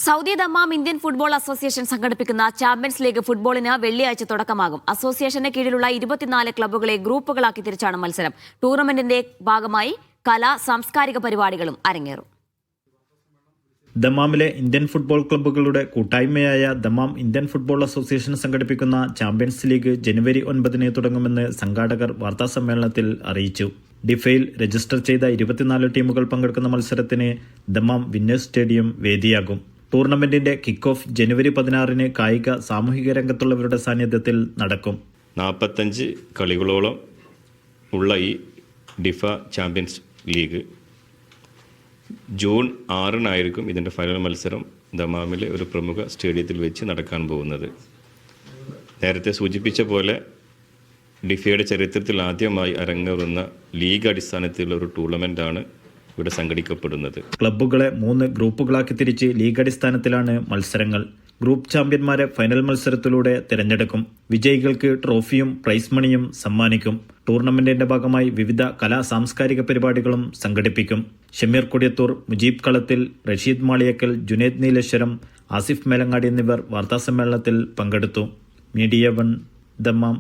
Saudi Dammam Indian football association സംഘടിപ്പിക്കുന്ന champions league ഫുട്ബോളിന് വെള്ളിയാഴ്ച തുടക്കമാകും. അസോസിയേഷന് കീഴിലുള്ള 24 ക്ലബ്ബുകളെ ഗ്രൂപ്പുകളാക്കി തിരിച്ചാണ് മത്സരം. ടൂർണമെന്റിന്റെ ഭാഗമായി കലാ സാംസ്കാരിക പരിപാടികളും അരങ്ങേറും. ദമ്മാമിലെ ഇന്ത്യൻ ഫുട്ബോൾ ക്ലബ്ബുകളുടെ കൂട്ടായ്മയായ ദമ്മാം ഇന്ത്യൻ ഫുട്ബോൾ അസോസിയേഷൻ സംഘടിപ്പിക്കുന്ന ചാമ്പ്യൻസ് ലീഗ് ജനുവരി 9 തുടങ്ങുമെന്ന് സംഘാടകർ വാർത്താസമ്മേളനത്തിൽ അറിയിച്ചു. ഡിഫയിൽ രജിസ്റ്റർ ചെയ്ത 24 ടീമുകൾ പങ്കെടുക്കുന്ന മത്സരത്തിന് ദമ്മാം വിന്നേഴ്സ് സ്റ്റേഡിയം വേദിയാകും. ടൂർണമെന്റിന്റെ കിക്ക് ഓഫ് ജനുവരി 16 കായിക സാമൂഹിക രംഗത്തുള്ളവരുടെ സാന്നിധ്യത്തിൽ നടക്കും. 45 കളികളോളം ഉള്ള ഈ ഡിഫ ചാമ്പ്യൻസ് ലീഗ് ജൂൺ 6 ഇതിൻ്റെ ഫൈനൽ മത്സരം ദമാമിലെ ഒരു പ്രമുഖ സ്റ്റേഡിയത്തിൽ വെച്ച് നടക്കാൻ പോകുന്നത്. നേരത്തെ സൂചിപ്പിച്ച പോലെ ഡിഫയുടെ ചരിത്രത്തിൽ ആദ്യമായി അരങ്ങേറുന്ന ലീഗ് അടിസ്ഥാനത്തിലുള്ള ഒരു ടൂർണമെൻ്റാണ് ഇവിടെ സംഘടിക്കപ്പെടുന്നത്. ക്ലബ്ബുകളെ 3 ഗ്രൂപ്പുകളാക്കി തിരിച്ച് ലീഗ് അടിസ്ഥാനത്തിലാണ് മത്സരങ്ങൾ. ഗ്രൂപ്പ് ചാമ്പ്യന്മാരെ ഫൈനൽ മത്സരത്തിലൂടെ തിരഞ്ഞെടുക്കും. വിജയികൾക്ക് ട്രോഫിയും പ്രൈസ് മണിയും സമ്മാനിക്കും. ടൂർണമെന്റിന്റെ ഭാഗമായി വിവിധ കലാ സാംസ്കാരിക പരിപാടികളും സംഘടിപ്പിക്കും. ഷമീർ കൊടിയത്തൂർ, മുജീബ് കളത്തിൽ, റഷീദ് മാളിയക്കൽ, ജുനൈദ് നീലേശ്വരം, ആസിഫ് മേലങ്ങാടി എന്നിവർ വാർത്താസമ്മേളനത്തിൽ പങ്കെടുത്തു. Media 1 Dammam.